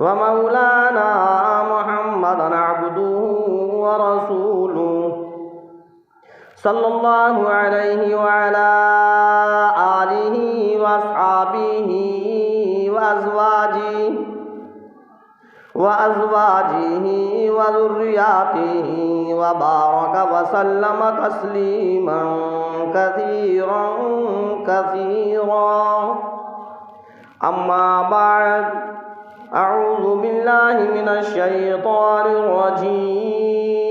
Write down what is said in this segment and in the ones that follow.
ومولانا محمدا عبده ورسوله صلى الله عليه وعلى آله وأصحابه وأزواجه وذرياته وبارك وسلم تسليما كثيرا كثيرا. أما بعد، أعوذ بالله من الشيطان الرجيم.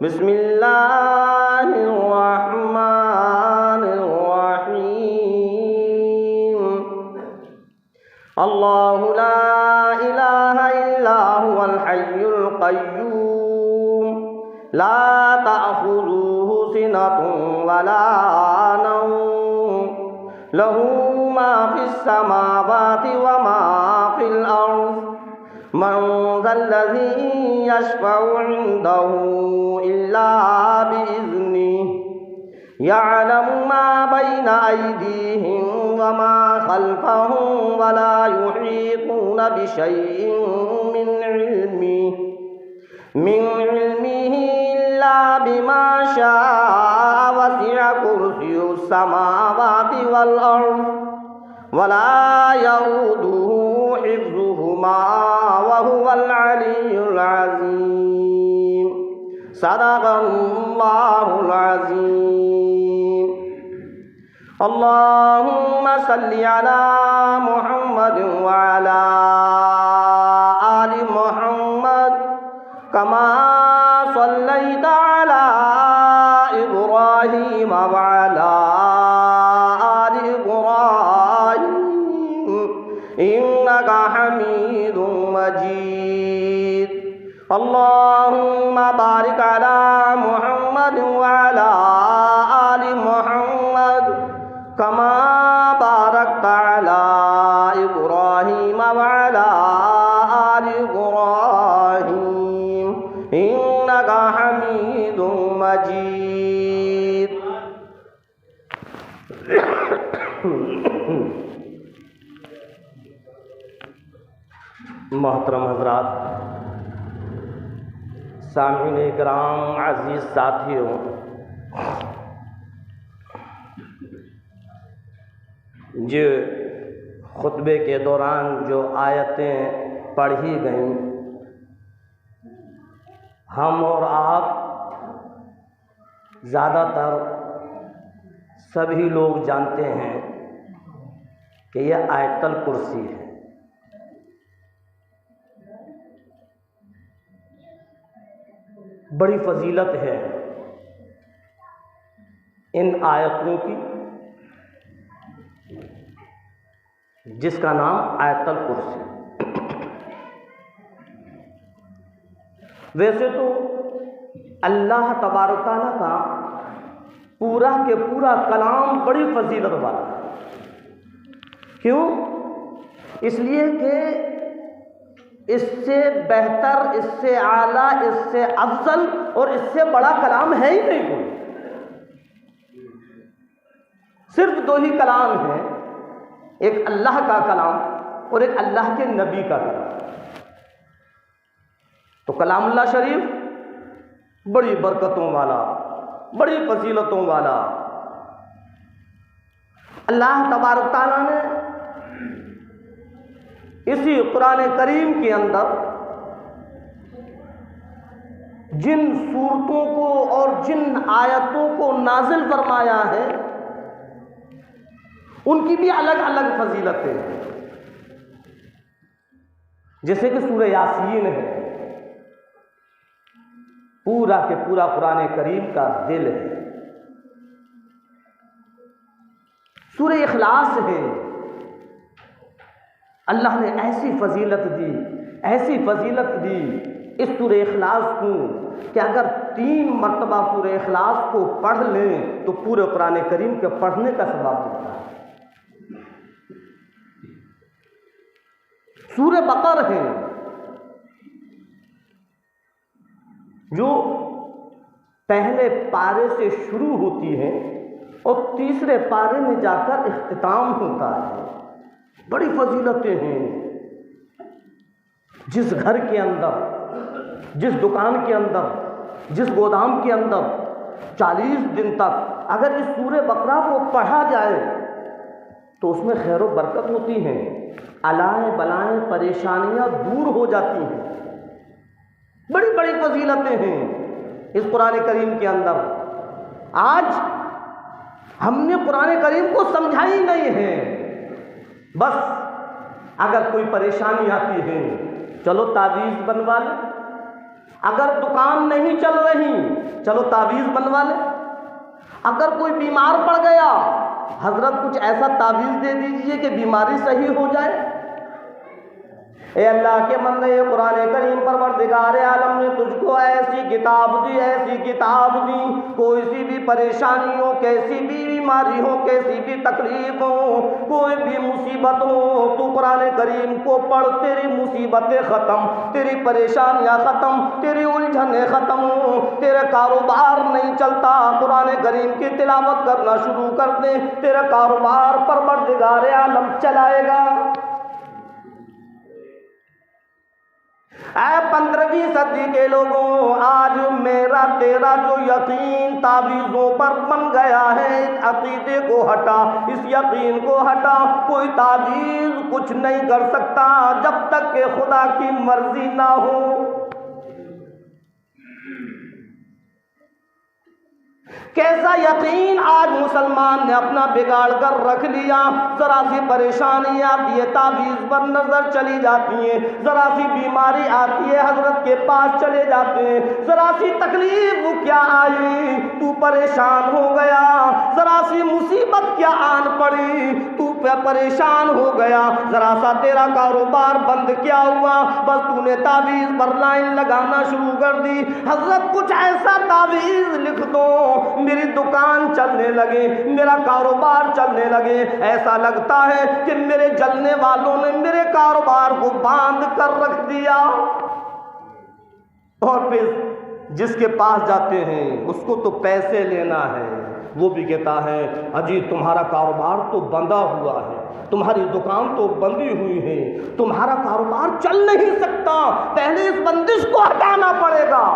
بسم الله الرحمن الرحيم. الله لا إله إلا هو الحي القيوم لا تأخذه سنة ولا نوم له ما في السماوات وما في الأرض. من ذا الذي يشفع عنده إلا بإذنه يعلم ما بين أيديهم وما خلفهم ولا يحيطون بشيء من علمه إلا بما شاء. وسع كرسي السماوات والأرض ولا يؤوده حفظهما وهو العلي العظيم. صدق الله العظيم. اللهم صل على محمد وعلى آل محمد كما صليت على إبراهيم وعلى آل إبراهيم إنك حميد مجيد. اللهم بارك على محمد وعلى آل محمد كما باركت على إبراهيم وعلى آل إبراهيم إنك حميد مجيد. محترم حضرات، سامعین کرام، عزیز ساتھیوں، جو خطبے کے دوران جو آیتیں پڑھی گئیں، ہم اور آپ زیادہ تر سبھی لوگ جانتے ہیں کہ یہ آیت الکرسی ہے. بڑی فضیلت ہے ان آیتوں کی، جس کا نام آیت الکرسی. ویسے تو اللہ تبارک تعالیٰ کا پورا کے پورا کلام بڑی فضیلت والا ہے. کیوں؟ اس لیے کہ اس سے بہتر، اس سے اعلیٰ، اس سے افضل اور اس سے بڑا کلام ہے ہی نہیں کوئی. صرف دو ہی کلام ہیں، ایک اللہ کا کلام اور ایک اللہ کے نبی کا کلام. تو کلام اللہ شریف بڑی برکتوں والا، بڑی فضیلتوں والا. اللہ تبارک تعالیٰ نے اسی قرآن کریم کے اندر جن صورتوں کو اور جن آیتوں کو نازل فرمایا ہے، ان کی بھی الگ الگ فضیلتیں ہیں. جیسے کہ سورہ یاسین ہے، پورا کے پورا قرآن کریم کا دل ہے. سورہ اخلاص ہے، اللہ نے ایسی فضیلت دی اس سورہ اخلاص کو کہ اگر 3 مرتبہ سورہ اخلاص کو پڑھ لیں تو پورے قرآن کریم کے پڑھنے کا ثواب ملتا ہے. سورہ بقر ہے جو پہلے پارے سے شروع ہوتی ہے اور تیسرے پارے میں جا کر اختتام ہوتا ہے. بڑی فضیلتیں ہیں. جس گھر کے اندر، جس دکان کے اندر، جس گودام کے اندر 40 دن تک اگر اس سورہ بقرہ کو پڑھا جائے تو اس میں خیر و برکت ہوتی ہے، الائیں بلائیں پریشانیاں دور ہو جاتی ہیں، بڑی بڑی فضیلتیں ہیں اس قرآن کریم کے اندر۔ آج ہم نے قرآن کریم کو سمجھا ہی نہیں ہے، بس اگر کوئی پریشانی آتی ہے چلو تعویذ بنوا لے، اگر دکان نہیں چل رہی چلو تعویذ بنوا لے، اگر کوئی بیمار پڑ گیا حضرت کچھ ایسا تعویذ دے دیجئے کہ بیماری صحیح ہو جائے۔ اے اللہ کے بندے، یہ قرآن کریم پروردگار عالم نے تجھ کو ایسی کتاب دی، ایسی کتاب دی، کوئی سی بھی پریشانی ہو، کیسی بھی بیماری ہو، کیسی بھی تکلیف ہو، کوئی بھی مصیبت ہو، تو قرآن کریم کو پڑھ، تیری مصیبتیں ختم، تیری پریشانیاں ختم، تیری الجھنیں ختم، تیرے کاروبار نہیں چلتا، قرآن کریم کی تلاوت کرنا شروع کر دے، تیرا کاروبار پروردگار عالم چلائے گا۔ اے 15ویں صدی کے لوگوں، آج میرا تیرا جو یقین تعویذوں پر بن گیا ہے، اس عقیدے کو ہٹا، اس یقین کو ہٹا، کوئی تعویذ کچھ نہیں کر سکتا جب تک کہ خدا کی مرضی نہ ہو۔ کیسا یقین آج مسلمان نے اپنا بگاڑ کر رکھ لیا، ذرا سی پریشانی آتی ہے تعویذ پر نظر چلی جاتی ہے، ذرا سی بیماری آتی ہے حضرت کے پاس چلے جاتے ہیں، ذرا سی تکلیف کیا آئی تو پریشان ہو گیا، ذرا سی مصیبت کیا آن پڑی تو پریشان ہو گیا، ذرا سا تیرا کاروبار بند کیا ہوا بس تو نے تعویذ پر لائن لگانا شروع کر دی۔ حضرت کچھ ایسا تعویذ لکھ دو میری دکان چلنے لگے، میرا کاروبار چلنے لگے، ایسا لگتا ہے کہ میرے جلنے والوں نے میرے کاروبار کو باندھ کر رکھ دیا۔ اور پھر جس کے پاس جاتے ہیں اس کو تو پیسے لینا ہے، وہ بھی کہتا ہے اجی تمہارا کاروبار تو بندھا ہوا ہے، تمہاری دکان تو بندھی ہوئی ہے، تمہارا کاروبار چل نہیں سکتا، پہلے اس بندش کو ہٹانا پڑے گا۔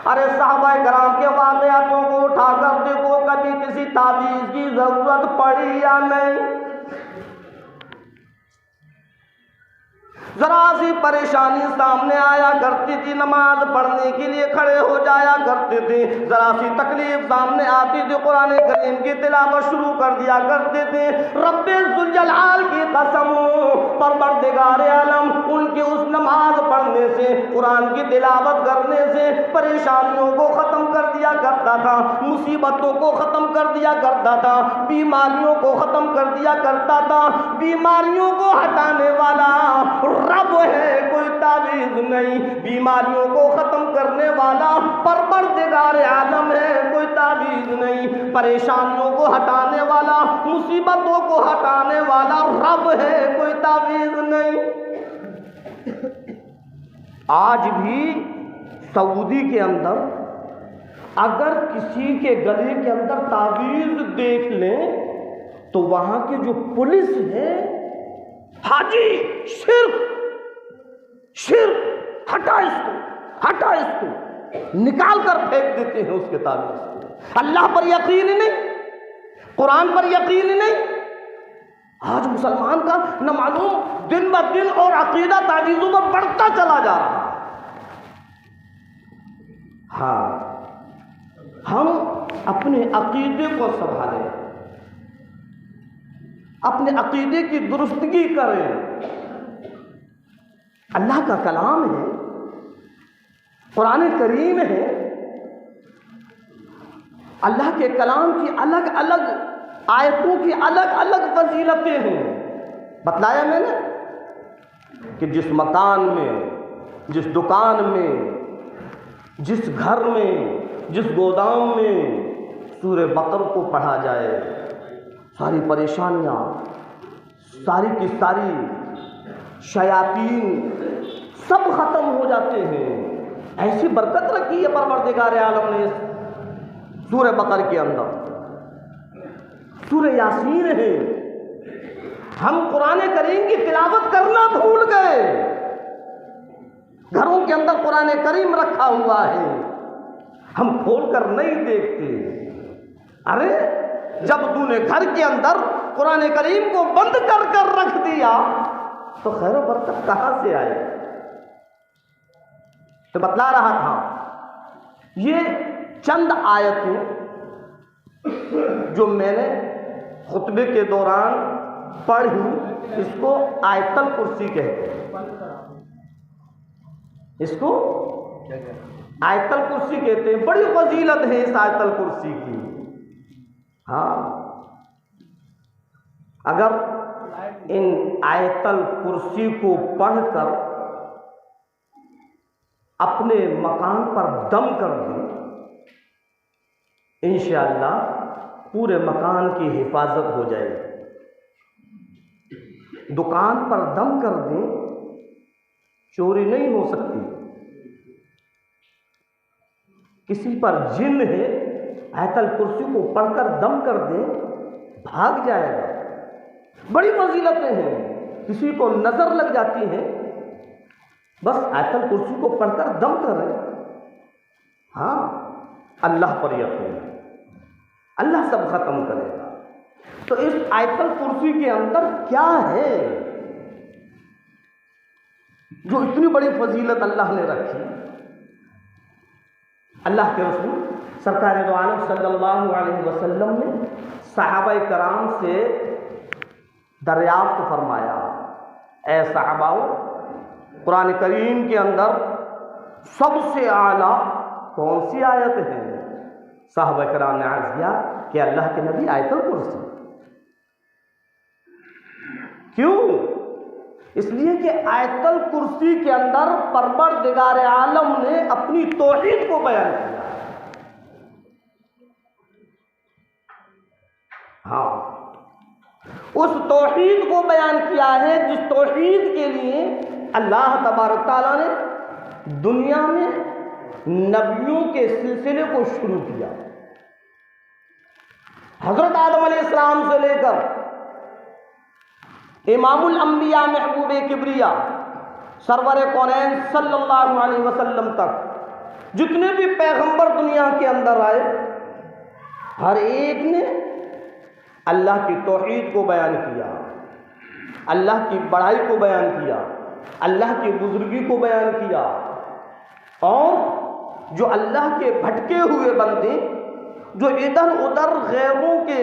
ارے صحابہ کرام کے واقعاتوں کو اٹھا کر دیکھو، کبھی کسی تعویذ کی ضرورت پڑی یا نہیں؟ ذرا سی پریشانی سامنے آیا کرتی تھی، نماز پڑھنے کے لیے کھڑے ہو جایا کرتے تھے، ذرا سی تکلیف سامنے آتی تھی قرآن کریم کی تلاوت شروع کر دیا کرتے تھے۔ رب ذوالجلال کی قسم، پروردگار عالم ان کی اس نماز پڑھنے سے، قرآن کی تلاوت کرنے سے پریشانیوں کو ختم کر دیا کرتا تھا، مصیبتوں کو ختم کر دیا کرتا تھا، بیماریوں کو ختم کر دیا کرتا تھا۔ بیماریوں کو ہٹانے والا رب ہے، کوئی تعویذ نہیں، بیماریوں کو ختم کرنے والا پروردگار عالم ہے، کوئی تعویذ نہیں، پریشانیوں کو ہٹانے والا، مصیبتوں کو ہٹانے والا رب ہے، کوئی تعویذ نہیں۔ آج بھی سعودی کے اندر اگر کسی کے گلے کے اندر تعویذ دیکھ لیں تو وہاں کی جو پولیس ہے، حاجی شرک ہٹا اس کو، ہٹا اس کو، نکال کر پھینک دیتے ہیں اس کے تعویذ کو۔ اللہ پر یقین نہیں، قرآن پر یقین نہیں۔ آج مسلمان کا نہ معلوم دن بہ دن اور عقیدہ تعویذوں پر بڑھتا چلا جا رہا ہے۔ ہاں، ہم اپنے عقیدے کو سنبھالیں، اپنے عقیدے کی درستگی کریں۔ اللہ کا کلام ہے، قرآن کریم ہے، اللہ کے کلام کی الگ الگ آیتوں کی الگ الگ فضیلتیں ہیں۔ بتلایا میں نے کہ جس مکان میں، جس دکان میں، جس گھر میں، جس گودام میں سورہ بقرہ کو پڑھا جائے، ساری پریشانیاں، ساری کی ساری شیاطین سب ختم ہو جاتے ہیں۔ ایسی برکت رکھی ہے پروردگار عالم نے سورہ بقرہ کے اندر۔ سورہ یاسین ہے، ہم قرآن کریم کی تلاوت کرنا بھول گئے، قرآن کریم رکھا ہوا ہے، ہم کھول کر نہیں دیکھتے۔ ارے جب تو نے گھر کے اندر قرآن کریم کو بند کر کر رکھ دیا تو خیر و برکت کہاں سے آئے؟ تو بتلا رہا تھا یہ چند آیتیں جو میں نے خطبے کے دوران پڑھی، اس کو آیت الکرسی کہتے ہیں، اس کو آیت الکرسی کہتے ہیں۔ بڑی فضیلت ہے اس آیت الکرسی کی۔ ہاں، اگر ان آیت الکرسی کو پڑھ کر اپنے مکان پر دم کر دیں، انشاءاللہ پورے مکان کی حفاظت ہو جائے گی۔ دکان پر دم کر دیں، چوری نہیں ہو سکتی۔ کسی پر جن ہے، آیت الکرسی کو پڑھ کر دم کر دیں، بھاگ جائے گا۔ بڑی فضیلتیں ہیں، کسی کو نظر لگ جاتی ہے، بس آیت الکرسی کو پڑھ کر دم کریں، ہاں اللہ پر یقین ہے، اللہ سب ختم کرے گا۔ تو اس آیت الکرسی کے اندر کیا ہے جو اتنی بڑی فضیلت اللہ نے رکھی؟ اللہ کے رسول سرکار دو عالم صلی اللہ علیہ وسلم نے صحابہ کرام سے دریافت فرمایا، اے صحابہ، قرآن کریم کے اندر سب سے اعلیٰ کون سی آیت ہے؟ صحابہ کرام نے عرض کیا کہ اللہ کے نبی آیت الکرسی۔ کیوں؟ اس لیے کہ آیت الکرسی کے اندر پروردگار عالم نے اپنی توحید کو بیان کیا۔ ہاں، اس توحید کو بیان کیا ہے جس توحید کے لیے اللہ تبارک تعالیٰ نے دنیا میں نبیوں کے سلسلے کو شروع کیا۔ حضرت آدم علیہ السلام سے لے کر امام الانبیاء محبوب کبریا سرور کونین صلی اللہ علیہ وسلم تک جتنے بھی پیغمبر دنیا کے اندر آئے، ہر ایک نے اللہ کی توحید کو بیان کیا، اللہ کی بڑائی کو بیان کیا، اللہ کی بزرگی کو بیان کیا، اور جو اللہ کے بھٹکے ہوئے بندے جو ادھر ادھر غیروں کے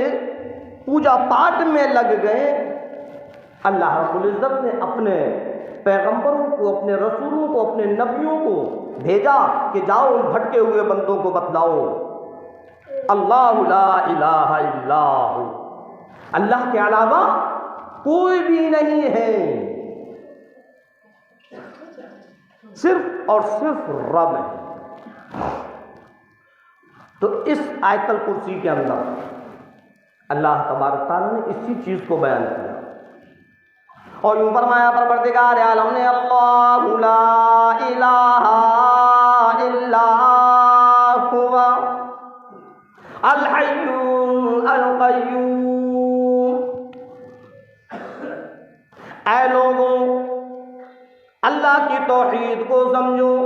پوجا پاٹ میں لگ گئے، اللہ رب العزت نے اپنے پیغمبروں کو، اپنے رسولوں کو، اپنے نبیوں کو بھیجا کہ جاؤ ان بھٹکے ہوئے بندوں کو بتلاؤ اللہ لا الہ الا ہو، اللہ کے علاوہ کوئی بھی نہیں ہے، صرف اور صرف رب ہے۔ تو اس آیت الکرسی کے اندر اللہ تبارک تعالیٰ نے اسی چیز کو بیان کیا اور یوں فرمایا پروردگار عالم نے اللہ لا الہ الا هو الحی القیوم۔ اے لوگوں، اللہ کی توحید کو سمجھو،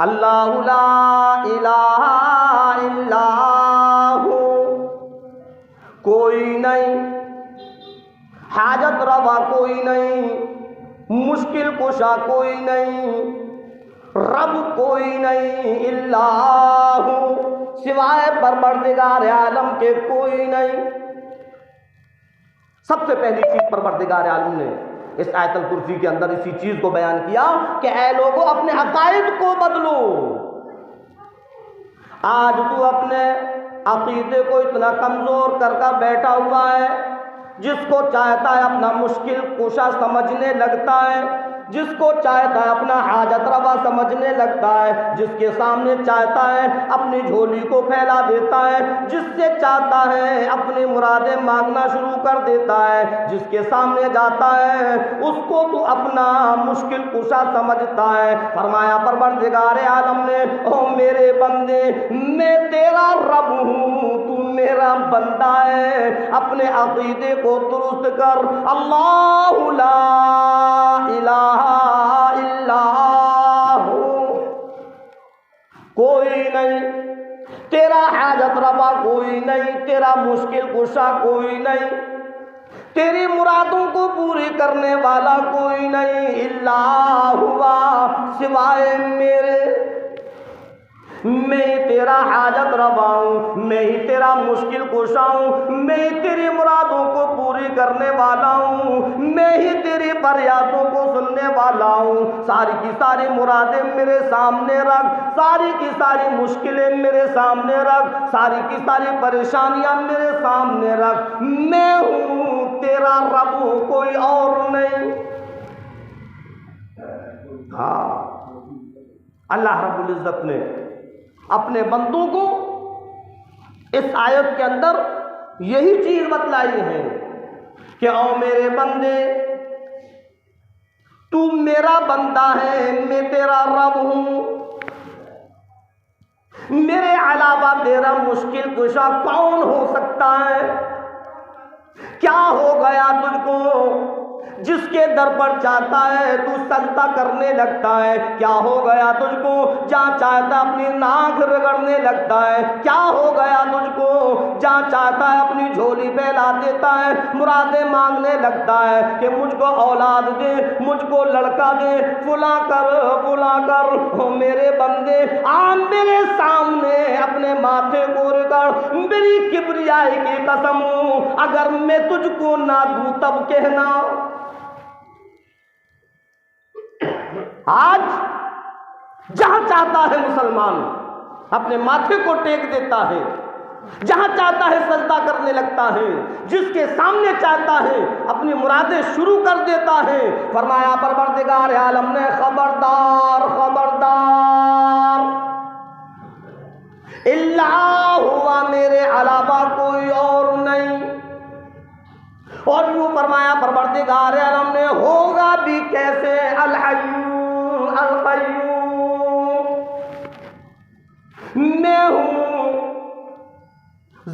اللہ لا الہ الا ہو، کوئی نہیں، حاجت روا کوئی نہیں، مشکل کشا کوئی نہیں، رب کوئی نہیں، اللہ سوائے پروردگار عالم کے کوئی نہیں۔ سب سے پہلی چیز پروردگار عالم نے اس آیت الکرسی کے اندر اسی چیز کو بیان کیا کہ اے لوگوں اپنے عقائد کو بدلو۔ آج تو اپنے عقیدے کو اتنا کمزور کر کر بیٹھا ہوا ہے، جس کو چاہتا ہے اپنا مشکل کشا سمجھنے لگتا ہے، جس کو چاہتا ہے اپنا حاجت روا سمجھنے لگتا ہے، جس کے سامنے چاہتا ہے اپنی جھولی کو پھیلا دیتا ہے، جس سے چاہتا ہے اپنی مرادیں مانگنا شروع کر دیتا ہے، جس کے سامنے جاتا ہے اس کو تو اپنا مشکل کشا سمجھتا ہے۔ فرمایا پروردگار عالم نے، او میرے بندے، میں تیرا رب ہوں، تو میرا بندہ ہے، اپنے عقیدے کو درست کر۔ اللہ لا الہ الا ہو، تیرا حاجت روا کوئی نہیں، تیرا مشکل کشا کوئی نہیں، تیری مرادوں کو پوری کرنے والا کوئی نہیں، الا ہوا، سوائے میرے۔ میں ہی تیرا حاجت روا ہوں، میں ہی تیرا مشکل کشا ہوں، میں ہی تیری مرادوں کو پوری کرنے والا ہوں، میں ہی تیری فریادوں کو سننے والا ہوں۔ ساری کی ساری مرادیں میرے سامنے رکھ، ساری کی ساری مشکلیں میرے سامنے رکھ، ساری کی ساری پریشانیاں میرے سامنے رکھ۔ میں ہوں تیرا رب ہوں، کوئی اور نہیں۔ ہاں، اللہ رب العزت نے اپنے بندوں کو اس آیت کے اندر یہی چیز بتلائی ہے کہ او میرے بندے، تو میرا بندہ ہے، میں تیرا رب ہوں، میرے علاوہ تیرا مشکل کشا کون ہو سکتا ہے؟ کیا ہو گیا تجھ کو جس کے در پر چاہتا ہے تو سجدہ کرنے لگتا ہے؟ کیا ہو گیا تجھ کو جہاں چاہتا ہے اپنی ناک رگڑنے لگتا ہے؟ کیا ہو گیا تجھ کو جہاں چاہتا ہے اپنی جھولی پھیلا دیتا ہے، مرادیں مانگنے لگتا ہے کہ مجھ کو اولاد دے، مجھ کو لڑکا دے، فلاں کر فلاں کر؟ ہو میرے بندے، آ میرے سامنے اپنے ماتھے کو رگڑ، میری کبریائی کی قسم، اگر میں تجھ کو نہ دوں تب کہنا۔ آج جہاں چاہتا ہے مسلمان اپنے ماتھے کو ٹیک دیتا ہے، جہاں چاہتا ہے سجدہ کرنے لگتا ہے، جس کے سامنے چاہتا ہے اپنی مرادیں شروع کر دیتا ہے۔ فرمایا پروردگار عالم نے خبردار خبردار، اللہ ہوا، میرے علاوہ کوئی اور نہیں۔ اور یوں فرمایا پروردگار عالم نے ہوگا بھی کیسے؟ الحی القیوم، میں ہوں،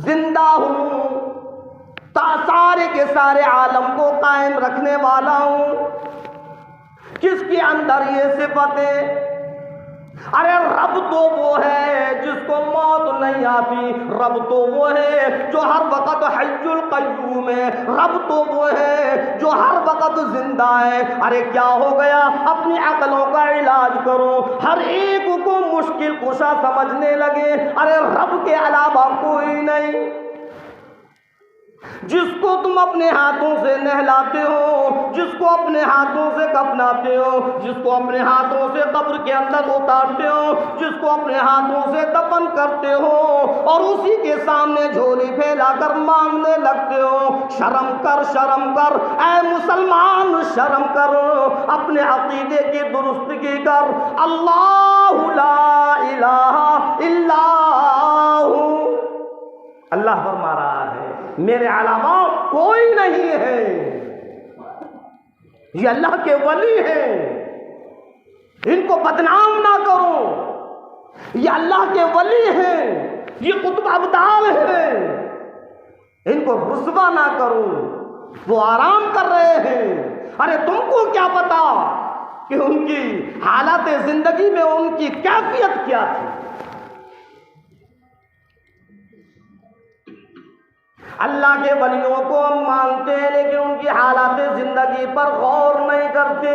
زندہ ہوں، سارے کے سارے عالم کو قائم رکھنے والا ہوں۔ کس کے اندر یہ صفتیں؟ ارے رب تو وہ ہے جس کو موت نہیں آتی، رب تو وہ ہے جو ہر وقت حی القیوم ہے، رب تو وہ ہے جو ہر وقت زندہ ہے۔ ارے کیا ہو گیا؟ اپنی عقلوں کا علاج کرو، ہر ایک کو مشکل کشا سمجھنے لگے، ارے رب کے علاوہ کوئی نہیں۔ جس کو تم اپنے ہاتھوں سے نہلاتے ہو، جس کو اپنے ہاتھوں سے کفناتے ہو، جس کو اپنے ہاتھوں سے قبر کے اندر اتارتے ہو، جس کو اپنے ہاتھوں سے دفن کرتے ہو، اور اسی کے سامنے جھولی پھیلا کر مانگنے لگتے ہو۔ شرم کر، شرم کر اے مسلمان، شرم کر، اپنے عقیدے کی درستگی کر۔ اللہ لا الہ الا ہو، اللہ فرما رہا ہے میرے علاوہ کوئی نہیں ہے۔ یہ اللہ کے ولی ہیں، ان کو بدنام نہ کرو۔ یہ اللہ کے ولی ہیں، یہ قطب ابدال ہیں، ان کو رسوا نہ کرو، وہ آرام کر رہے ہیں۔ ارے تم کو کیا پتا کہ ان کی حالات زندگی میں ان کی کیفیت کیا تھی؟ اللہ کے ولیوں کو ہم مانتے ہیں لیکن ان کی حالات زندگی پر غور نہیں کرتے۔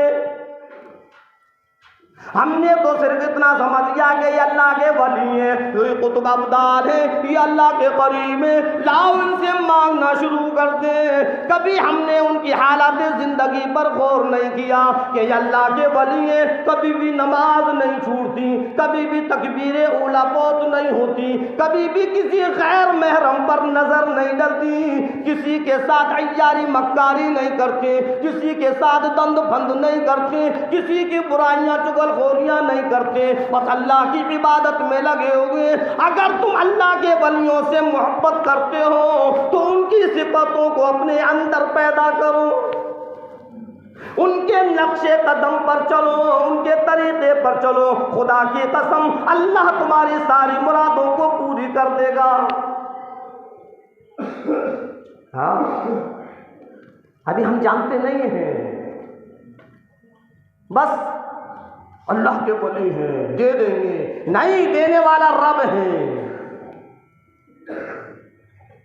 ہم نے تو صرف اتنا سمجھ لیا کہ یہ اللہ کے ولی ہیں، یہ قطب ابدال ہیں، یہ اللہ کے قریب ہیں، لاؤ ان سے مانگنا شروع کر دیں۔ کبھی ہم نے ان کی حالات زندگی پر غور نہیں کیا کہ یہ اللہ کے ولی ہیں، کبھی بھی نماز نہیں چھوٹتی، کبھی بھی تکبیر اولیٰ فوت نہیں ہوتی، کبھی بھی کسی غیر محرم پر نظر نہیں ڈلتی، کسی کے ساتھ عیاری مکاری نہیں کرتے، کسی کے ساتھ دند پھند نہیں کرتے، کسی کی برائیاں چغل خوریاں نہیں کرتے، بس اللہ کی عبادت میں لگے ہوئے۔ اگر تم اللہ کے ولیوں سے محبت کرتے ہو تو ان کی صفتوں کو اپنے اندر پیدا کرو، ان کے نقش قدم پر چلو، ان کے طریقے پر چلو، خدا کی قسم اللہ تمہاری ساری مرادوں کو پوری کر دے گا۔ ہاں، ابھی ہم جانتے نہیں ہیں، بس اللہ کے ولی ہیں دے دیں گے، نہیں، دینے والا رب ہے۔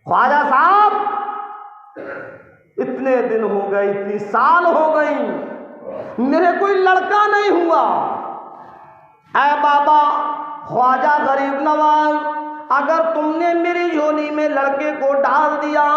خواجہ صاحب اتنے دن ہو گئے، اتنی سال ہو گئی، میرے کوئی لڑکا نہیں ہوا۔ اے بابا خواجہ غریب نواز، اگر تم نے میری جھولی میں لڑکے کو ڈال دیا،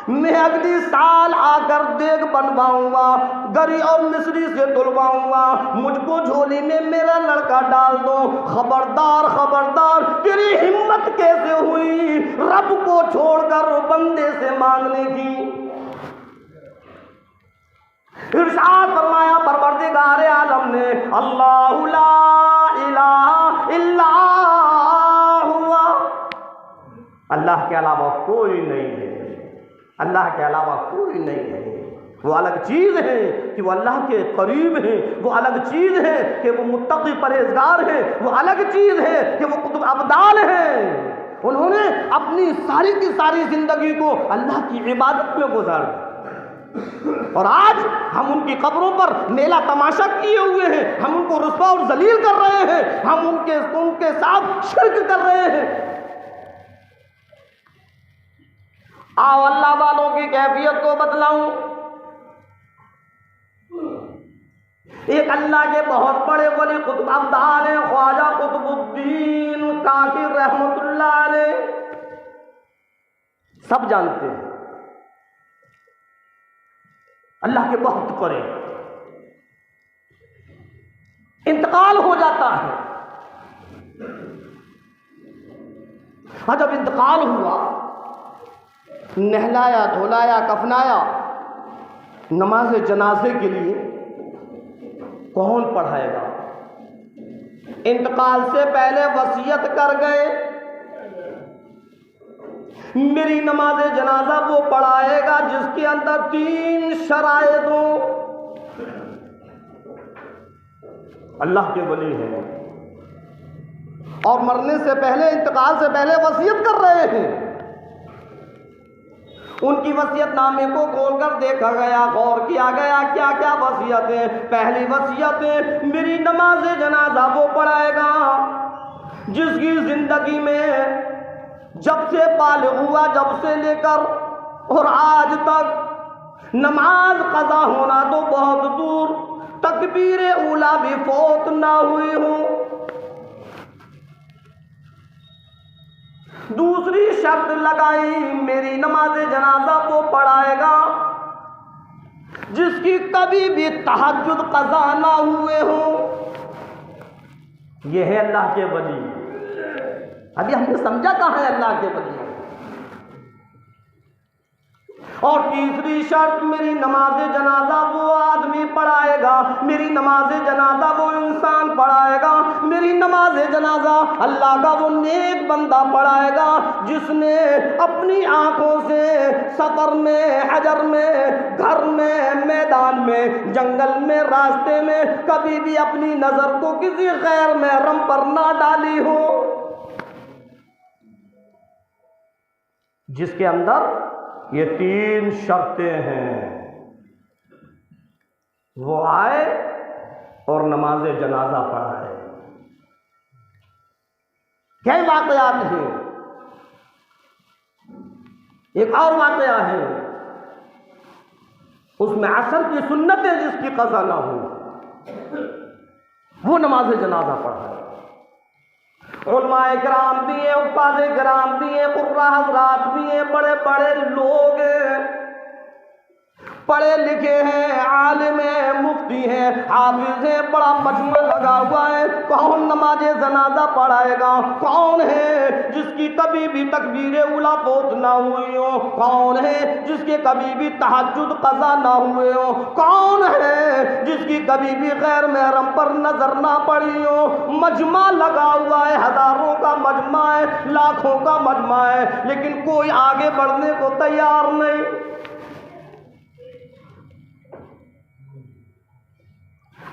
میں اگلی سال آ کر دیگ بنواؤں گا، گری اور مصری سے دلواؤں گا، مجھ کو جھولی میں میرا لڑکا ڈال دو۔ خبردار خبردار، تیری ہمت کیسے ہوئی رب کو چھوڑ کر بندے سے مانگنے کی؟ ارشاد فرمایا پروردگار عالم نے، اللہ لا الہ الا ہوا، اللہ کے علاوہ کوئی نہیں ہے، اللہ کے علاوہ کوئی نہیں ہے۔ وہ الگ چیز ہے کہ وہ اللہ کے قریب ہیں، وہ الگ چیز ہے کہ وہ متقی پرہیزگار ہیں، وہ الگ چیز ہے کہ وہ قطب ابدال ہیں۔ انہوں نے اپنی ساری کی ساری زندگی کو اللہ کی عبادت میں گزار دی، اور آج ہم ان کی قبروں پر میلہ تماشا کیے ہوئے ہیں، ہم ان کو رسوا اور ذلیل کر رہے ہیں، ہم ان کے ساتھ شرک کر رہے ہیں۔ آؤ اللہ والوں کی کیفیت کو بتلاؤں۔ ایک اللہ کے بہت بڑے ولی قطب ابدال ہیں، خواجہ قطب الدین کاکی رحمت اللہ علیہ، سب جانتے ہیں، اللہ کے بہت بڑے، انتقال ہو جاتا ہے۔ جب انتقال ہوا، نہلایا دھلایا کفنایا، نماز جنازے کے لیے کون پڑھائے گا؟ انتقال سے پہلے وصیت کر گئے، میری نماز جنازہ وہ پڑھائے گا جس کے اندر 3 شرائط ہوں۔ اللہ کے ولی ہیں اور مرنے سے پہلے، انتقال سے پہلے وصیت کر رہے ہیں۔ ان کی وصیت نامے کو کھول کر دیکھا گیا، غور کیا گیا، کیا کیا وصیتیں؟ پہلی وصیت ہے، میری نماز جنازہ وہ پڑھائے گا جس کی زندگی میں جب سے بالغ ہوا، جب سے لے کر اور آج تک نماز قضا ہونا تو بہت دور، تکبیر اولیٰ بھی فوت نہ ہوئی ہو۔ دوسری شرط لگائی، میری نماز جنازہ وہ پڑھائے گا جس کی کبھی بھی تہجد قضا نہ ہوئے ہوں۔ یہ ہے اللہ کے ولی۔ ابھی ہم نے سمجھا کہاں ہے اللہ کے ولی۔ اور تیسری شرط، میری نماز جنازہ وہ آدمی پڑھائے گا، میری نماز جنازہ وہ انسان پڑھائے گا، میری نماز جنازہ اللہ کا وہ نیک بندہ پڑھائے گا جس نے اپنی آنکھوں سے سفر میں، حجر میں، گھر میں، میدان میں، جنگل میں، راستے میں کبھی بھی اپنی نظر کو کسی غیر محرم پر نہ ڈالی ہو، جس کے اندر یہ 3 شرطیں ہیں، وہ آئے اور نماز جنازہ پڑھائے۔ کئی واقعات ہیں، ایک اور واقعہ ہے، اس میں عصر کی سنت ہے جس کی قضا نہ ہو، وہ نماز جنازہ پڑھائے۔ علماء کرام بھی ہیں، حفاظ کرام بھی ہیں، قراء حضرات بھی ہیں، بڑے بڑے لوگ ہیں، پڑھے لکھے ہیں، عالم ہیں، مفتی ہیں، حافظ ہیں، بڑا مجمع لگا ہوا ہے۔ کون نماز جنازہ پڑھائے گا؟ کون ہے جس کی کبھی بھی تکبیر اولیٰ فوت نہ ہوئی ہو؟ کون ہے جس کے کبھی بھی تہجد قضا نہ ہوئے ہو؟ کون ہے جس کی کبھی بھی غیر محرم پر نظر نہ پڑی ہو؟ مجمع لگا ہوا ہے، ہزاروں کا مجمع ہے، لاکھوں کا مجمع ہے، لیکن کوئی آگے بڑھنے کو تیار نہیں۔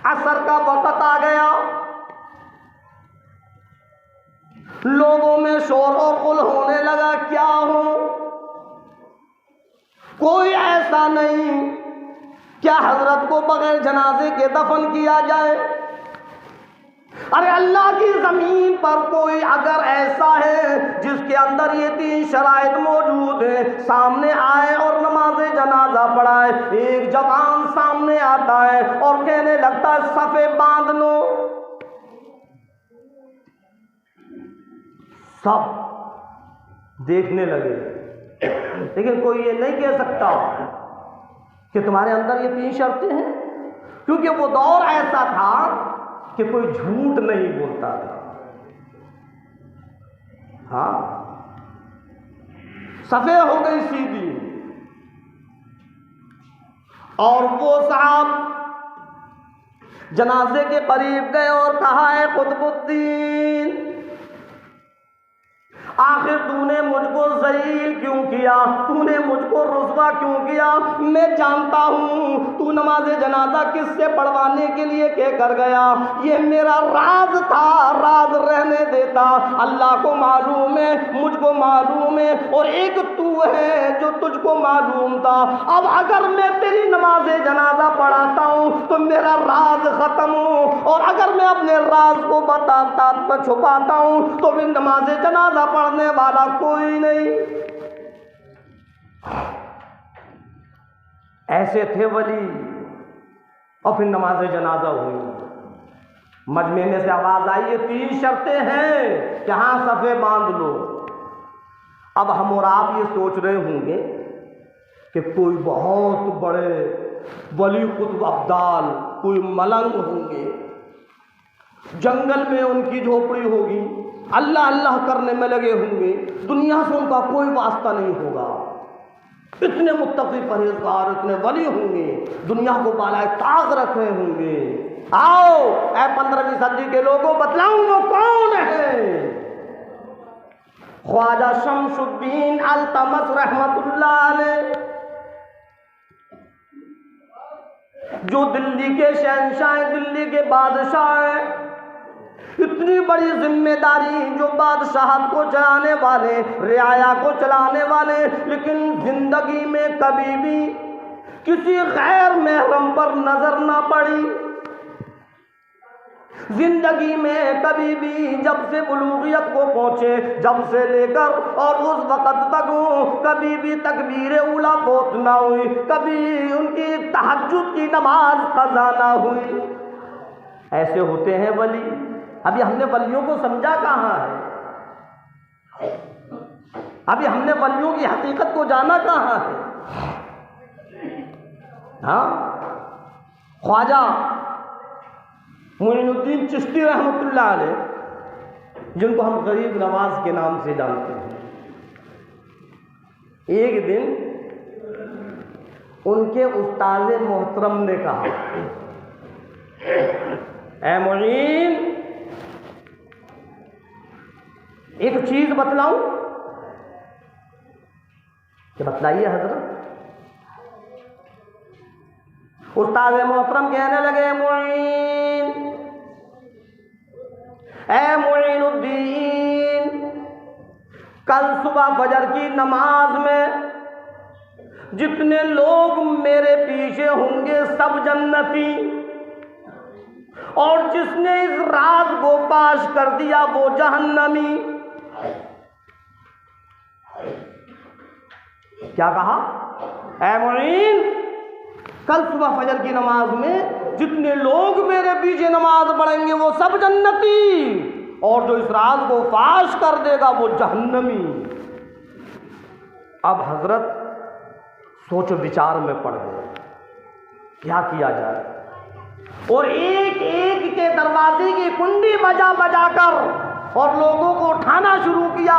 عصر کا وقت آ گیا، لوگوں میں شور اور غل ہونے لگا، کیا ہو؟ کوئی ایسا نہیں، کیا حضرت کو بغیر جنازے کے دفن کیا جائے؟ ارے اللہ کی زمین پر کوئی اگر ایسا ہے جس کے اندر یہ 3 شرائط موجود ہیں، سامنے آئے اور نماز جنازہ پڑھائے، ایک جوان سامنے آتا ہے اور کہنے لگتا ہے صفے باندھ لو، سب دیکھنے لگے، لیکن کوئی یہ نہیں کہہ سکتا کہ تمہارے اندر یہ 3 شرطیں ہیں، کیونکہ وہ دور ایسا تھا کہ کوئی جھوٹ نہیں بولتا تھا۔ ہاں، صفے ہو گئی سیدھی، اور وہ صاحب جنازے کے قریب گئے اور کہا ہے قطب الدین، آخر تو نے مجھ کو ذلیل کیوں کیا، تو نے مجھ کو رسوا کیوں کیا؟ میں جانتا ہوں تو نماز جنازہ کس سے پڑھوانے کے لیے کہہ کر گیا، یہ میرا راز تھا، راز رہنے دیتا، اللہ کو معلوم ہے، مجھ کو معلوم ہے، اور ایک تو ہے جو تجھ کو معلوم تھا۔ اب اگر میں تیری نماز جنازہ پڑھاتا ہوں تو میرا راز ختم ہو، اور اگر میں اپنے راز کو بتاتا چھپاتا ہوں تو پھر نماز جنازہ پڑھنے والا کوئی نہیں۔ ایسے تھے ولی، اور پھر نماز جنازہ ہوئی، مجمع میں سے آواز آئی یہ 3 شرطیں ہیں کہ ہاں صفے باندھ لو۔ اب ہم اور آپ یہ سوچ رہے ہوں گے کہ کوئی بہت بڑے ولی قطب ابدال، کوئی ملنگ ہوں گے، جنگل میں ان کی جھوپڑی ہوگی، اللہ اللہ کرنے میں لگے ہوں گے، دنیا سے ان کا کوئی واسطہ نہیں ہوگا، اتنے متقی پرہیزگار، اتنے ولی ہوں گے، دنیا کو بالائے طاق رکھ رہے ہوں گے۔ آؤ اے 15ویں صدی کے لوگوں، بتلاؤں وہ کون ہے؟ خواجہ شمس الدین التمش رحمت اللہ علیہ، جو دلی کے شہنشاہ، دلی کے بادشاہ ہیں، اتنی بڑی ذمہ داری، جو بادشاہت کو چلانے والے، رعایا کو چلانے والے، لیکن زندگی میں کبھی بھی کسی غیر محرم پر نظر نہ پڑی، زندگی میں کبھی بھی جب سے بلوغیت کو پہنچے، جب سے لے کر اور اس وقت تک کبھی بھی تکبیر اولیٰ فوت نہ ہوئی، کبھی ان کی تہجد کی نماز قضا نہ ہوئی۔ ایسے ہوتے ہیں ولی۔ ابھی ہم نے ولیوں کو سمجھا کہاں ہے؟ ابھی ہم نے ولیوں کی حقیقت کو جانا کہاں ہے؟ ہاں، خواجہ معین الدین چشتی رحمۃ اللہ علیہ، جن کو ہم غریب نواز کے نام سے جانتے ہیں، ایک دن ان کے استاد محترم نے کہا، اے معین، ایک چیز بتلاؤں؟ کہ بتلائیے حضرت۔ استاد محترم کہنے لگے، معین، اے معین الدین، کل صبح فجر کی نماز میں جتنے لوگ میرے پیچھے ہوں گے سب جنتی، اور جس نے اس راز کو فاش کر دیا وہ جہنمی۔ کیا کہا؟ اے معین، کل صبح فجر کی نماز میں جتنے لوگ میرے پیچھے نماز پڑھیں گے وہ سب جنتی، اور جو اس راز کو فاش کر دے گا وہ جہنمی۔ اب حضرت سوچ و بچار میں پڑ گئے، کیا کیا جائے، اور ایک ایک کے دروازے کی کنڈی بجا بجا کر اور لوگوں کو اٹھانا شروع کیا،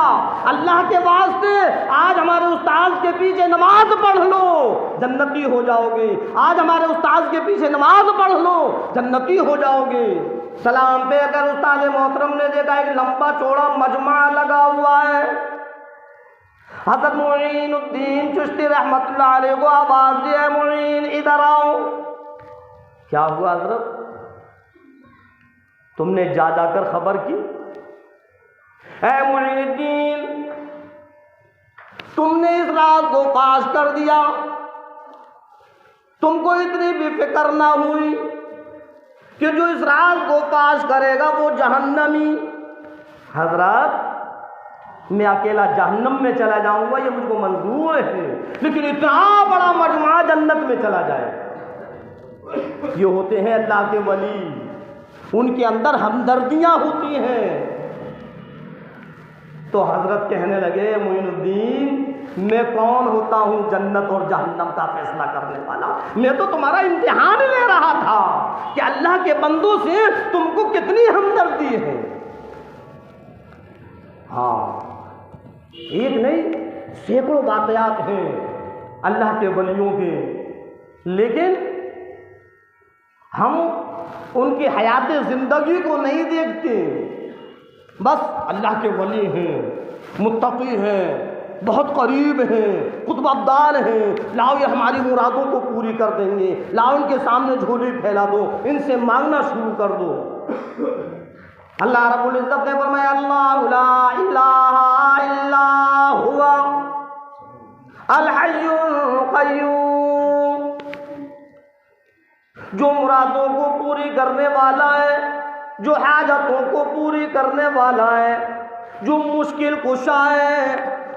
اللہ کے واسطے آج ہمارے استاذ کے پیچھے نماز پڑھ لو جنتی ہو جاؤ گے، آج ہمارے استاذ کے پیچھے نماز پڑھ لو جنتی ہو جاؤ گے۔ سلام پہ اگر استاد محترم نے دیکھا ایک لمبا چوڑا مجمع لگا ہوا ہے، حضرت معین الدین چشتی رحمت اللہ علیہ کو آواز دی، اے معین ادھر آؤ۔ کیا ہوا حضرت؟ تم نے جا کر خبر کی؟ اے معین الدین، تم نے اس راز کو فاش کر دیا، تم کو اتنی بھی فکر نہ ہوئی کہ جو اس راز کو پاس کرے گا وہ جہنمی. حضرات میں اکیلا جہنم میں چلا جاؤں گا یہ مجھ کو منظور ہے، لیکن اتنا بڑا مجموعہ جنت میں چلا جائے. یہ ہوتے ہیں اللہ کے ولی، ان کے اندر ہمدردیاں ہوتی ہیں. تو حضرت کہنے لگے معین الدین میں کون ہوتا ہوں جنت اور جہنم کا فیصلہ کرنے والا؟ میں تو تمہارا امتحان لے رہا تھا کہ اللہ کے بندوں سے تم کو کتنی ہمدردی ہے. ہاں ایک نہیں سینکڑوں واقعات ہیں اللہ کے ولیوں کے، لیکن ہم ان کی حیات زندگی کو نہیں دیکھتے. بس اللہ کے ولی ہیں، متقی ہیں، بہت قریب ہیں، قطب ابدال ہیں، لاؤ یہ ہماری مرادوں کو پوری کر دیں گے، لاؤ ان کے سامنے جھولی پھیلا دو، ان سے مانگنا شروع کر دو. اللہ رب العزت نے فرمایا اللہ لا الہ الا ہوا الحی القیوم. جو مرادوں کو پوری کرنے والا ہے، جو حاجتوں کو پوری کرنے والا ہے، جو مشکل کشا ہے،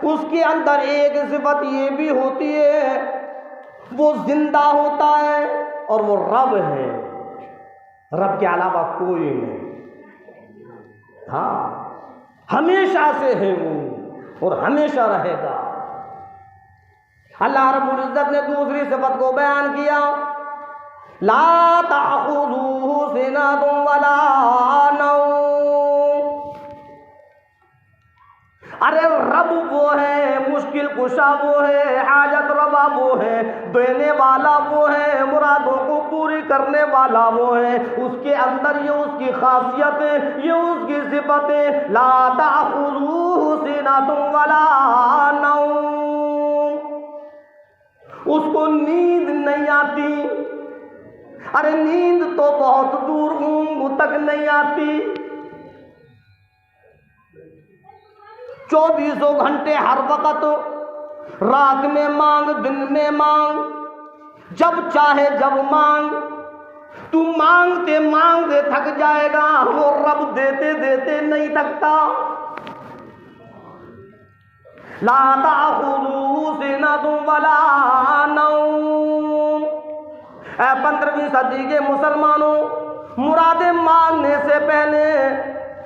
اس کے اندر ایک صفت یہ بھی ہوتی ہے وہ زندہ ہوتا ہے اور وہ رب ہے، رب کے علاوہ کوئی نہیں. ہاں ہمیشہ سے ہے وہ اور ہمیشہ رہے گا. اللہ رب العزت نے دوسری صفت کو بیان کیا لا تأخذوہ سنۃ ولا نوم. ارے رب وہ ہے، مشکل کشا وہ ہے، حاجت روا وہ ہے، دینے والا وہ ہے، مرادوں کو پوری کرنے والا وہ ہے. اس کے اندر یہ اس کی خاصیت ہے، یہ اس کی صفت ہے لا تأخذوہ سنۃ ولا نوم. اس کو نیند نہیں آتی. ارے نیند تو بہت دور اونگ تک نہیں آتی. 24 گھنٹے ہر وقت، رات میں مانگ دن میں مانگ، جب چاہے جب مانگ. تو مانگتے مانگتے تھک جائے گا، وہ رب دیتے دیتے نہیں تھکتا. لا تأخذوہ سنۃ ولا نوم. اے 15ویں صدی کے مسلمانوں، مرادیں مانگنے سے پہلے،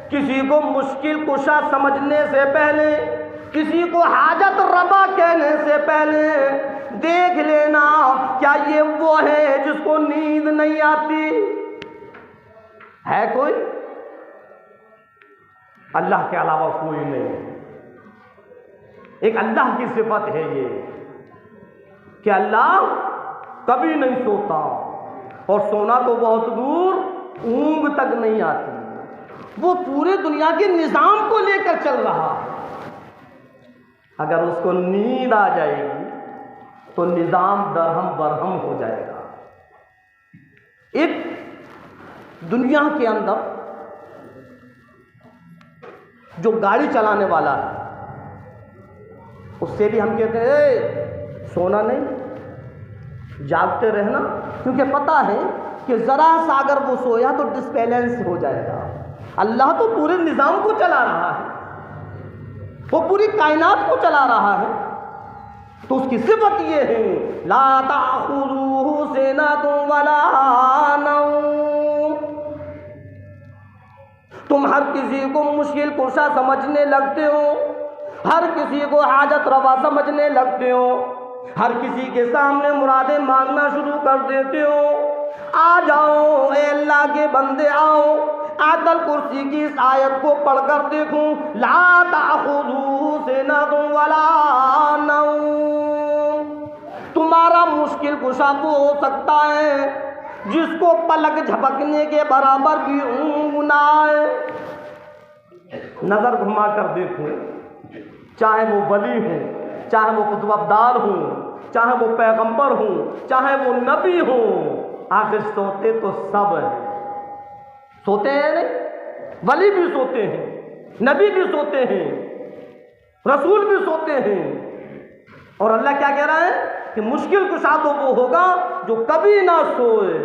کسی کو مشکل کشا سمجھنے سے پہلے، کسی کو حاجت روا کہنے سے پہلے دیکھ لینا کیا یہ وہ ہے جس کو نیند نہیں آتی ہے؟ کوئی؟ اللہ کے علاوہ کوئی نہیں. ایک اللہ کی صفت ہے یہ کہ اللہ کبھی نہیں سوتا، اور سونا تو بہت دور اونگ تک نہیں آتی. وہ پورے دنیا کے نظام کو لے کر چل رہا ہے. اگر اس کو نیند آ جائے گی تو نظام درہم برہم ہو جائے گا. ایک دنیا کے اندر جو گاڑی چلانے والا ہے اس سے بھی ہم کہتے ہیں سونا نہیں، جاگتے رہنا، کیونکہ پتہ ہے کہ ذرا سا اگر وہ سویا تو ڈسبیلنس ہو جائے گا. اللہ تو پورے نظام کو چلا رہا ہے، وہ پوری کائنات کو چلا رہا ہے. تو اس کی صفت یہ ہے لا تأخذوہ سنۃ ولا نوم. تم ہر کسی کو مشکل کشا سمجھنے لگتے ہو، ہر کسی کو حاجت روا سمجھنے لگتے ہو، ہر کسی کے سامنے مرادیں مانگنا شروع کر دیتے ہو. آ جاؤ اے اللہ کے بندے، آؤ آیت الکرسی کی اس آیت کو پڑھ کر دیکھوں لا تأخذوہ سنۃ ولا نوم. تمہارا مشکل کشا وہ ہو سکتا ہے جس کو پلک جھپکنے کے برابر بھی اونگ نہ آئے. نظر گھما کر دیکھو، چاہے وہ ولی ہوں، چاہے وہ قطب ابدال ہوں، چاہے وہ پیغمبر ہوں، چاہے وہ نبی ہوں، آخر سوتے تو سب ہیں. سوتے ہیں نہیں؟ ولی بھی سوتے ہیں، نبی بھی سوتے ہیں، رسول بھی سوتے ہیں. اور اللہ کیا کہہ رہا ہے کہ مشکل کشا تو وہ ہوگا جو کبھی نہ سوئے.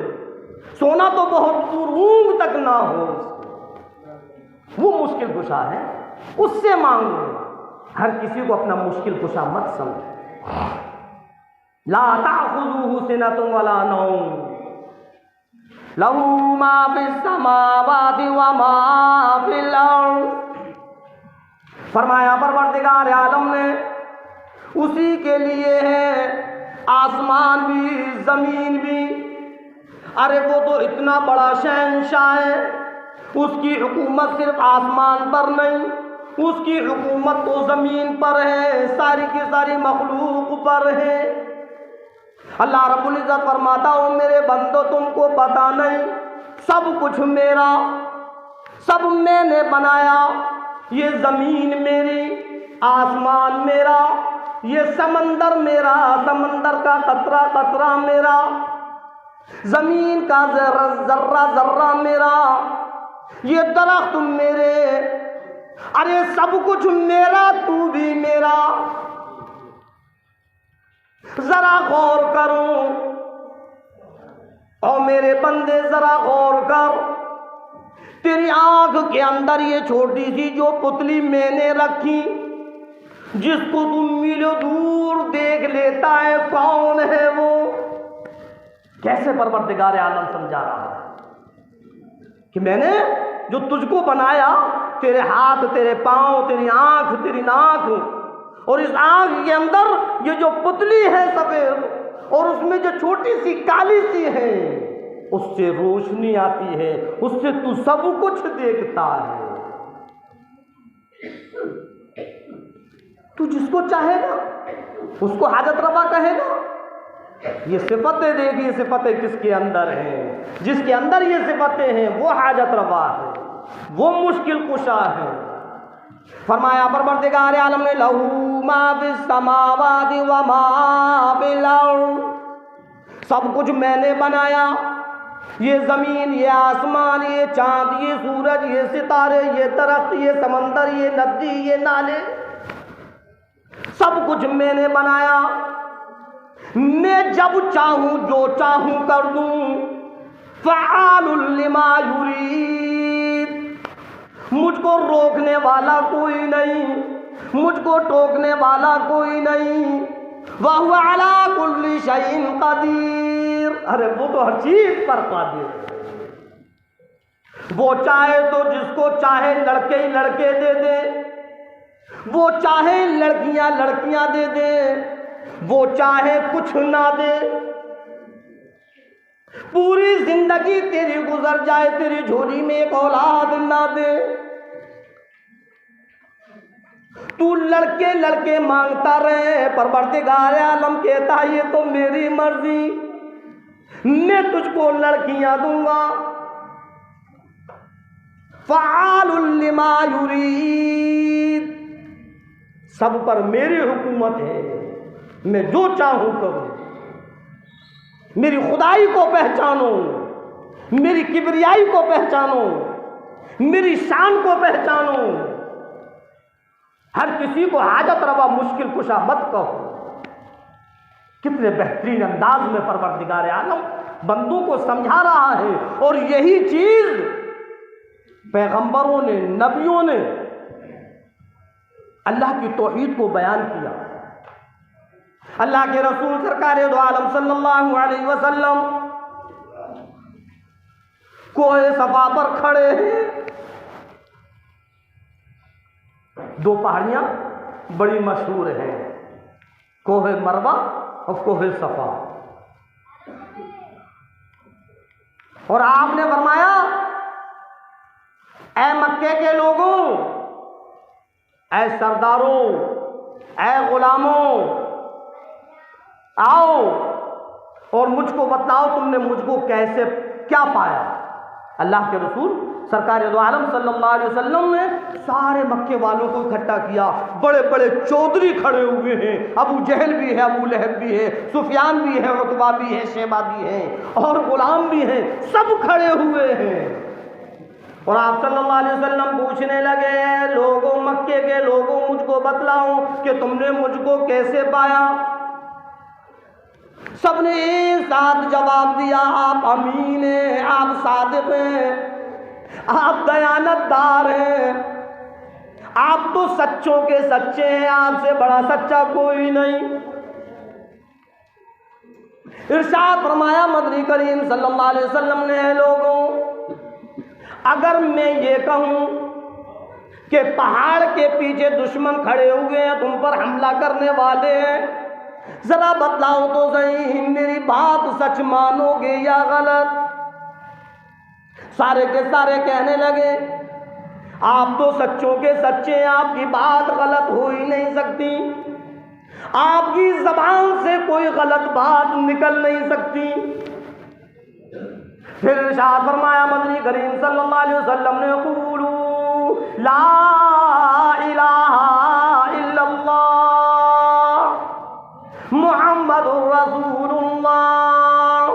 سونا تو بہت دور اونگ تک نہ ہو، وہ مشکل کشا ہے، اس سے مانگو۔ ہر کسی کو اپنا مشکل کشا مت سمجھو۔ لا تأخذوه سنة ولا نوم له ما في السماوات وما في الأرض۔ فرمایا پروردگار عالم نے اسی کے لیے ہے آسمان بھی زمین بھی۔ ارے وہ تو اتنا بڑا شہنشاہ ہے، اس کی حکومت صرف آسمان پر نہیں، اس کی حکومت تو زمین پر ہے، ساری کی ساری مخلوق پر ہے۔ اللہ رب العزت فرماتا ہوں میرے بندو تم کو پتا نہیں، سب کچھ میرا، سب میں نے بنایا۔ یہ زمین میری، آسمان میرا، یہ سمندر میرا، سمندر کا قطرہ قطرہ میرا، زمین کا ذرہ ذرہ میرا، یہ درخت میرے، ارے سب کچھ میرا، تو بھی میرا۔ ذرا غور کرو اور میرے بندے ذرا غور کر، تیری آنکھ کے اندر یہ چھوٹی سی جو پتلی میں نے رکھی، جس کو تم میلوں دور دیکھ لیتا ہے، کون ہے وہ؟ کیسے پروردگار عالم سمجھا رہا ہے کہ میں نے جو تجھ کو بنایا، تیرے ہاتھ، تیرے پاؤں، تیری آنکھ، تیری ناک، اور اس آنکھ کے اندر یہ جو پتلی ہے سفید، اور اس میں جو چھوٹی سی کالی سی ہے، اس سے روشنی آتی ہے، اس سے تو سب کچھ دیکھتا ہے۔ تو جس کو چاہے گا اس کو حاجت روا کہے گا۔ یہ صفتیں دیکھ، یہ صفتیں کس کے اندر ہیں؟ جس کے اندر یہ صفتیں ہیں وہ حاجت روا ہے، وہ مشکل کشا ہے۔ فرمایا پروردگار عالم نے لہو ما فی السماوات وما فی الارض، سب کچھ میں نے بنایا، یہ زمین، یہ آسمان، یہ چاند، یہ سورج، یہ ستارے، یہ درخت، یہ سمندر، یہ ندی، یہ نالے، سب کچھ میں نے بنایا۔ میں جب چاہوں جو چاہوں کر دوں، فعال لما یرید، مجھ کو روکنے والا کوئی نہیں، مجھ کو ٹوکنے والا کوئی نہیں۔ وَهُوَ عَلَىٰ كُلِّ شَيْءٍ قَدِيرٌ، ارے وہ تو ہر چیز پر قادر ہے۔ وہ چاہے تو جس کو چاہے لڑکے ہی لڑکے دے دے، وہ چاہے لڑکیاں لڑکیاں دے دے، وہ چاہے کچھ نہ دے۔ پوری زندگی تیری گزر جائے، تیری جھولی میں ایک اولاد نہ دے، تو لڑکے لڑکے مانگتا رہے، پروردگار عالم کہتا ہے یہ تو میری مرضی، میں تجھ کو لڑکیاں دوں گا۔ فعال لما یرید، سب پر میری حکومت ہے، میں جو چاہوں کروں۔ میری خدائی کو پہچانو، میری کبریائی کو پہچانو، میری شان کو پہچانو۔ ہر کسی کو حاجت روا مشکل کشا مت کہو۔ کتنے بہترین انداز میں پروردگار عالم بندوں کو سمجھا رہا ہے، اور یہی چیز پیغمبروں نے، نبیوں نے اللہ کی توحید کو بیان کیا۔ اللہ کے رسول سرکار دو عالم صلی اللہ علیہ وسلم کوہ صفا پر کھڑے ہیں۔ دو پہاڑیاں بڑی مشہور ہیں، کوہ مروہ اور کوہ صفا، اور آپ نے فرمایا اے مکے کے لوگوں، اے سرداروں، اے غلاموں، آؤ اور مجھ کو بتاؤ تم نے مجھ کو کیسے کیا پایا۔ اللہ کے رسول سرکار دو عالم صلی اللہ علیہ وسلم نے سارے مکے والوں کو اکٹھا کیا۔ بڑے بڑے چودھری کھڑے ہوئے ہیں، ابو جہل بھی ہے، ابو لہب بھی ہے، سفیان بھی ہے، عتبہ بھی ہے، شیبہ بھی ہے، اور غلام بھی ہیں، سب کھڑے ہوئے ہیں۔ اور آپ صلی اللہ علیہ وسلم پوچھنے لگے، لوگوں، مکے کے لوگوں، مجھ کو بتلاؤ کہ تم نے مجھ کو کیسے پایا۔ سب نے ایک ساتھ جواب دیا آپ امین ہیں، آپ صادق ہیں، آپ دیانتدار ہیں، آپ تو سچوں کے سچے ہیں، آپ سے بڑا سچا کوئی نہیں۔ ارشاد فرمایا مدنی کریم صلی اللہ علیہ وسلم نے، اے لوگوں، اگر میں یہ کہوں کہ پہاڑ کے پیچھے دشمن کھڑے ہوئے ہیں، تم پر حملہ کرنے والے ہیں، ذرا بتلاؤ تو صحیح میری بات سچ مانو گے یا غلط؟ سارے کے سارے کہنے لگے آپ تو سچوں کے سچے ہیں، آپ کی بات غلط ہو ہی نہیں سکتی، آپ کی زبان سے کوئی غلط بات نکل نہیں سکتی۔ پھر ارشاد فرمایا مدنی کریم صلی اللہ علیہ وسلم نے، قولوا لا الہ الا اللہ محمد رسول اللہ۔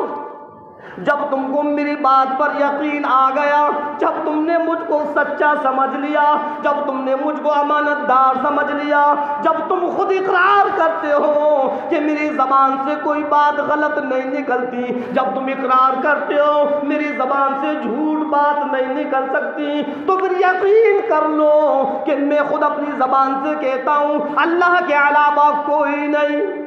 جب تم کو میری بات پر یقین آ گیا، جب تم نے مجھ کو سچا سمجھ لیا، جب تم نے مجھ کو امانت دار سمجھ لیا، جب تم خود اقرار کرتے ہو کہ میری زبان سے کوئی بات غلط نہیں نکلتی، جب تم اقرار کرتے ہو میری زبان سے جھوٹ بات نہیں نکل سکتی، تو پھر یقین کر لو کہ میں خود اپنی زبان سے کہتا ہوں اللہ کے علاوہ کوئی نہیں،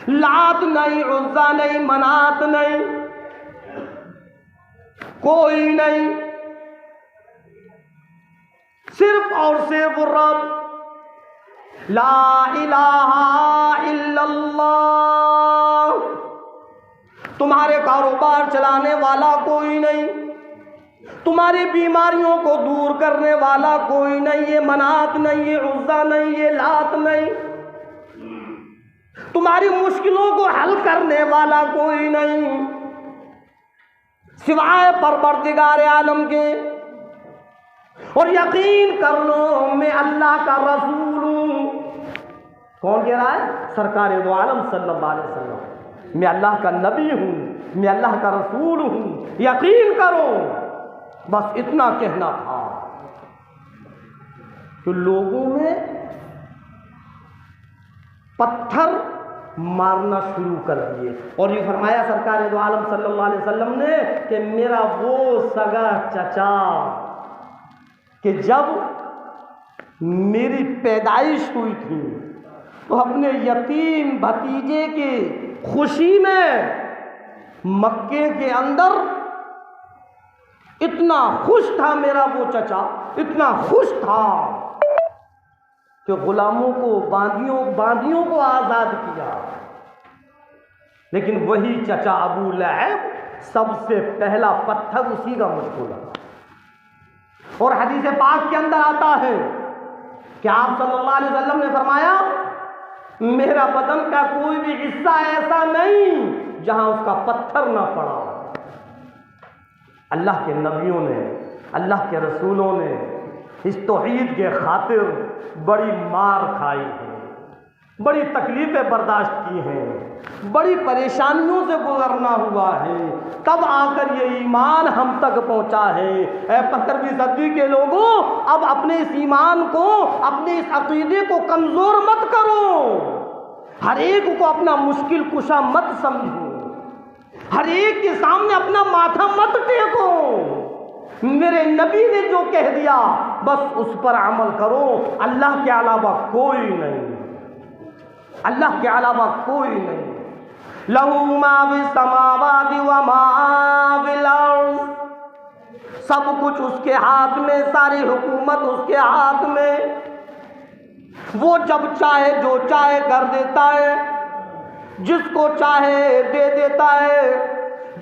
لات نہیں، عزا نہیں، منات نہیں، کوئی نہیں، صرف اور صرف رب، لا الہ الا اللہ۔ تمہارے کاروبار چلانے والا کوئی نہیں، تمہاری بیماریوں کو دور کرنے والا کوئی نہیں، یہ منات نہیں، یہ عزا نہیں، یہ لات نہیں، تمہاری مشکلوں کو حل کرنے والا کوئی نہیں سوائے پروردگار عالم کے۔ اور یقین کر لو میں اللہ کا رسول ہوں۔ کون کہہ رہا ہے؟ سرکار دو عالم صلی اللہ علیہ وسلم، میں اللہ کا نبی ہوں، میں اللہ کا رسول ہوں، یقین کرو۔ بس اتنا کہنا تھا کہ لوگوں میں پتھر مارنا شروع کر دیے، اور یہ فرمایا سرکار دو عالم صلی اللہ علیہ وسلم نے کہ میرا وہ سگا چچا کہ جب میری پیدائش ہوئی تھی تو اپنے یتیم بھتیجے کی خوشی میں مکے کے اندر اتنا خوش تھا میرا وہ چچا، اتنا خوش تھا کہ غلاموں کو باندیوں کو آزاد کیا۔ لیکن وہی چچا ابو لہب سب سے پہلا پتھر اسی کا مجھ کو لگا۔ اور حدیث پاک کے اندر آتا ہے کہ آپ صلی اللہ علیہ وسلم نے فرمایا میرا بدن کا کوئی بھی حصہ ایسا نہیں جہاں اس کا پتھر نہ پڑا۔ اللہ کے نبیوں نے، اللہ کے رسولوں نے اس توحید کے خاطر بڑی مار کھائی ہے، بڑی تکلیفیں برداشت کی ہیں، بڑی پریشانیوں سے گزرنا ہوا ہے، تب آ کر یہ ایمان ہم تک پہنچا ہے۔ اے 15ویں صدی کے لوگوں، اب اپنے اس ایمان کو، اپنے اس عقیدے کو کمزور مت کرو، ہر ایک کو اپنا مشکل کشا مت سمجھو، ہر ایک کے سامنے اپنا ماتھا مت ٹیکو۔ میرے نبی نے جو کہہ دیا بس اس پر عمل کرو، اللہ کے علاوہ کوئی نہیں، اللہ کے علاوہ کوئی نہیں۔ لَهُ مَا فِي السَّمَاوَاتِ وَمَا فِي الْأَرْضِ، سب کچھ اس کے ہاتھ میں، ساری حکومت اس کے ہاتھ میں، وہ جب چاہے جو چاہے کر دیتا ہے، جس کو چاہے دے دیتا ہے،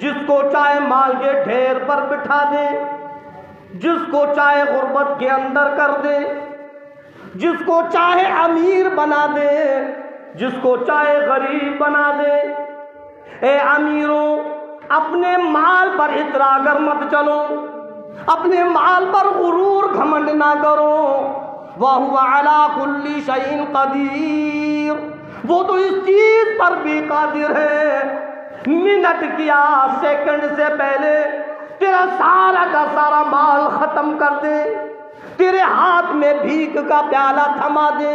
جس کو چاہے مال کے ڈھیر پر بٹھا دے، جس کو چاہے غربت کے اندر کر دے، جس کو چاہے امیر بنا دے، جس کو چاہے غریب بنا دے۔ اے امیروں، اپنے مال پر اتراگر مت چلو، اپنے مال پر غرور گھمنڈ نہ کرو۔ وَهُوَ عَلَى كُلِّ شَيْءٍ قَدِيرٌ، وہ تو اس چیز پر بھی قادر ہے، منٹ کیا سیکنڈ سے پہلے تیرا سارا کا سارا مال ختم کر دے، تیرے ہاتھ میں بھیک کا پیالہ تھما دے۔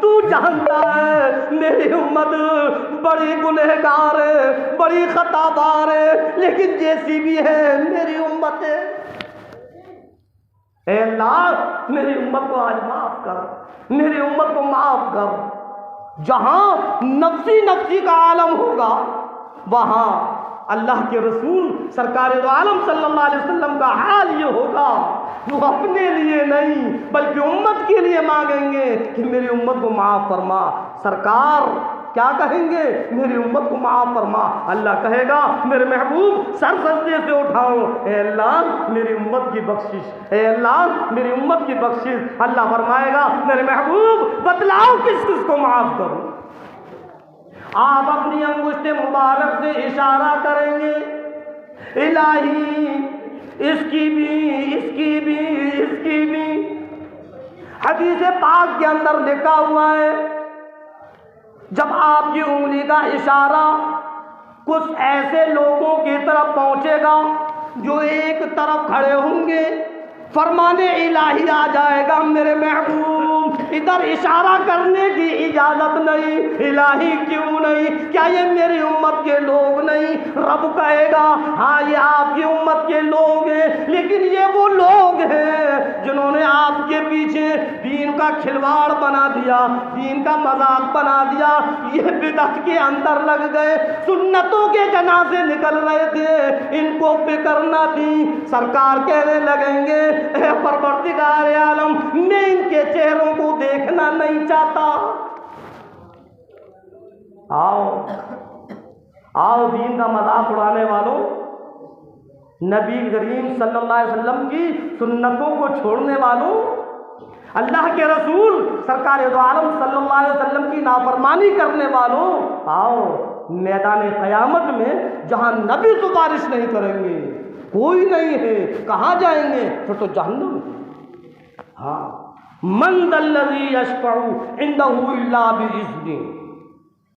تو جانتا ہے میری امت بڑی گنہگار ہے، بڑی خطا بار ہے، لیکن جیسی بھی ہے میری امت ہے۔ اے اللہ میری امت کو آج معاف کر، میری امت کو معاف کر۔ جہاں نفسی نفسی کا عالم ہوگا وہاں اللہ کے رسول سرکار دو عالم صلی اللہ علیہ وسلم کا حال یہ ہوگا، وہ اپنے لیے نہیں بلکہ امت کے لیے مانگیں گے کہ میری امت کو معاف فرما۔ سرکار کیا کہیں گے؟ میری امت کو معاف فرما۔ اللہ کہے گا میرے محبوب سر سجدے سے اٹھاؤ، اے اللہ میری امت کی بخشش، اے اللہ میری امت کی بخشش۔ اللہ فرمائے گا میرے محبوب بتلاؤ کس کس کو معاف کروں۔ آپ اپنی انگشت مبارک سے اشارہ کریں گے، الہی اس کی بھی، اس کی بھی، اس کی بھی۔ حدیث پاک کے اندر لکھا ہوا ہے جب آپ کی انگلی کا اشارہ کچھ ایسے لوگوں کی طرف پہنچے گا جو ایک طرف کھڑے ہوں گے، فرمان الہی آ جائے گا میرے محبوب ادھر اشارہ کرنے کی اجازت نہیں۔ الہی کیوں نہیں؟ کیا یہ میری امت کے لوگ نہیں؟ رب کہے گا ہاں یہ آپ کی امت کے لوگ ہیں، لیکن یہ وہ لوگ ہیں جنہوں نے آپ کے پیچھے دین کا کھلواڑ بنا دیا، دین کا مذاق بنا دیا، یہ بدعت کے اندر لگ گئے، سنتوں کے جنازے نکل رہے تھے، ان کو فکر نہ تھی۔ سرکار کہنے لگیں گے اے پروردگار عالم میں ان کے چہروں کو دیکھنا نہیں چاہتا۔ آؤ دین کا مذاق اڑانے والوں، نبی کریم صلی اللہ علیہ وسلم کی سنتوں کو چھوڑنے والوں، اللہ کے رسول سرکار دو عالم صلی اللہ علیہ وسلم کی نافرمانی کرنے والوں، آؤ میدان قیامت میں جہاں نبی سفارش نہیں کریں گے، کوئی نہیں ہے، کہاں جائیں گے؟ پھر تو جہنم۔ ہاں من ذا الذی یشفع عنده الا باذنہ،